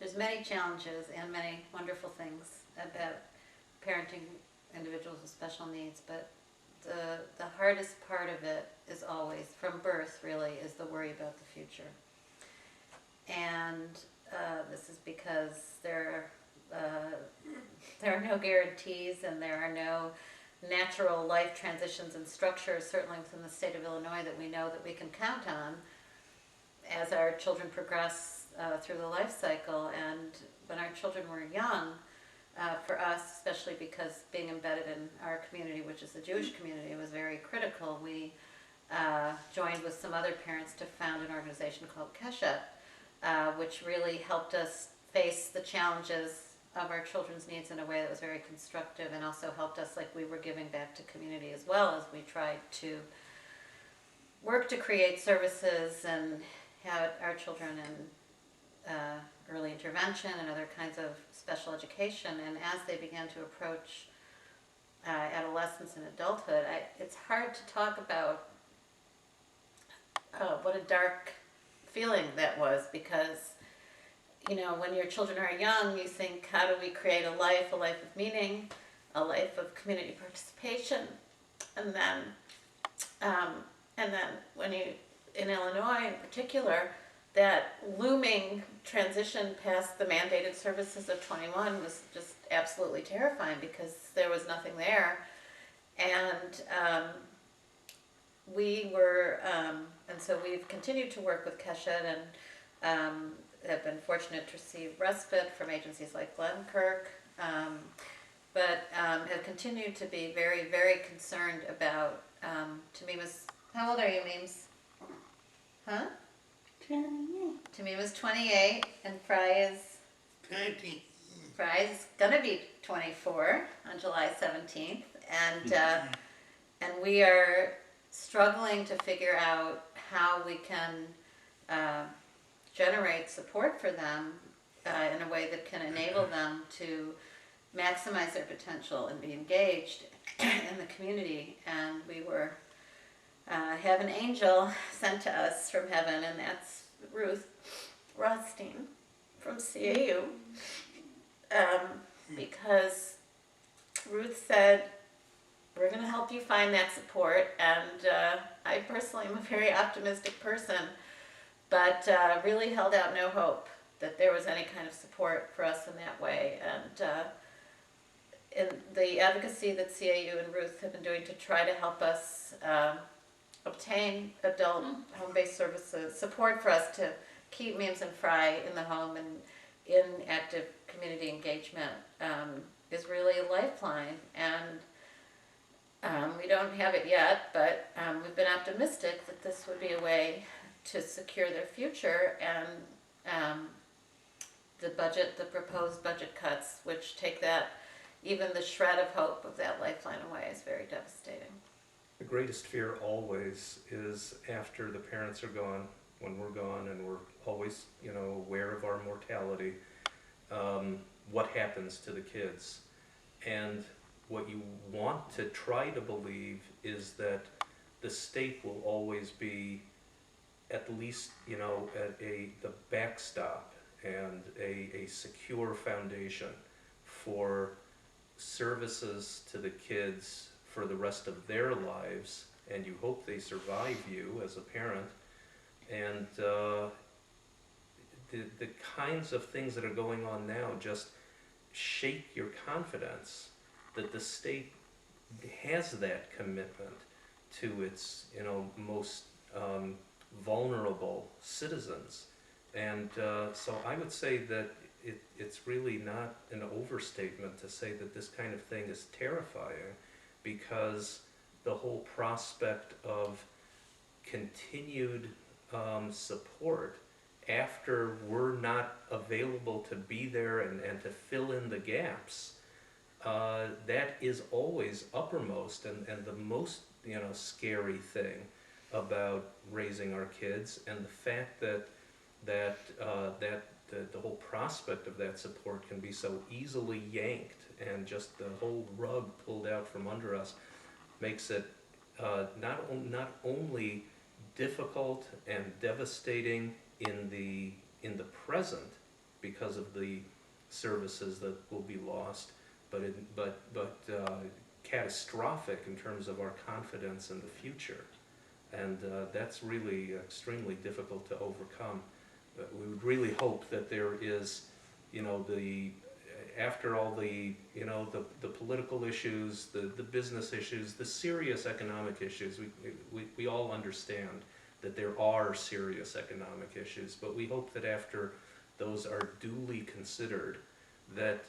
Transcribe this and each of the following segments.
there's many challenges and many wonderful things about parenting individuals with special needs, but the hardest part of it is always, from birth really, is the worry about the future. And this is because there are no guarantees, and there are no natural life transitions and structures, certainly within the state of Illinois, that we know that we can count on as our children progress through the life cycle. And when our children were young, for us, especially because being embedded in our community, which is the Jewish community, was very critical, we joined with some other parents to found an organization called Keshet, which really helped us face the challenges of our children's needs in a way that was very constructive, and also helped us, like we were giving back to community as well, as we tried to work to create services and have our children in early intervention and other kinds of special education. And as they began to approach adolescence and adulthood, it's hard to talk about what a dark feeling that was, because when your children are young, you think, how do we create a life of meaning, a life of community participation, and then when you, in Illinois in particular, that looming transition past the mandated services of 21 was just absolutely terrifying, because there was nothing there. And so we've continued to work with Keshet, and have been fortunate to receive respite from agencies like Glenkirk, but have continued to be very, very concerned about, Tamima's, how old are you, Memes? Huh? 28. Tamima's 28, and Fry is? 20. Fry's gonna be 24 on July 17th, and we are struggling to figure out how we can generate support for them in a way that can enable them to maximize their potential and be engaged in the community. And we were have an angel sent to us from heaven, and that's Ruth Rothstein from CAU, because Ruth said, we're going to help you find that support. And I personally am a very optimistic person, but really held out no hope that there was any kind of support for us in that way. And in the advocacy that CAU and Ruth have been doing to try to help us obtain adult home-based services, support for us to keep Memes and Fry in the home and in active community engagement, is really a lifeline. And we don't have it yet, but we've been optimistic that this would be a way to secure their future. And the proposed budget cuts, which take that, even the shred of hope of that lifeline away, is very devastating. The greatest fear always is after the parents are gone, when we're gone, and we're always, aware of our mortality, what happens to the kids. And what you want to try to believe is that the state will always be at least, at the backstop and a secure foundation for services to the kids for the rest of their lives, and you hope they survive you as a parent. And the kinds of things that are going on now just shake your confidence that the state has that commitment to its most vulnerable citizens. And so I would say that it's really not an overstatement to say that this kind of thing is terrifying, because the whole prospect of continued support after we're not available to be there and to fill in the gaps, that is always uppermost and the most scary thing about raising our kids. And the fact that the whole prospect of that support can be so easily yanked and just the whole rug pulled out from under us makes it not only difficult and devastating in the present, because of the services that will be lost, but catastrophic in terms of our confidence in the future. And that's really extremely difficult to overcome. We would really hope that there is, after all the political issues, the business issues, the serious economic issues, we all understand that there are serious economic issues, but we hope that after those are duly considered, that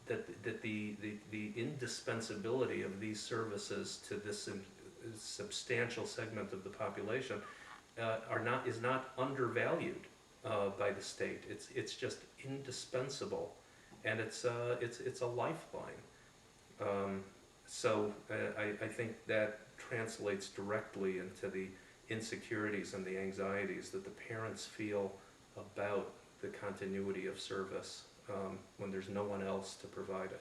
the indispensability of these services to this substantial segment of the population is not undervalued by the state. It's just indispensable, and it's a lifeline. So I think that translates directly into the insecurities and the anxieties that the parents feel about the continuity of service when there's no one else to provide it.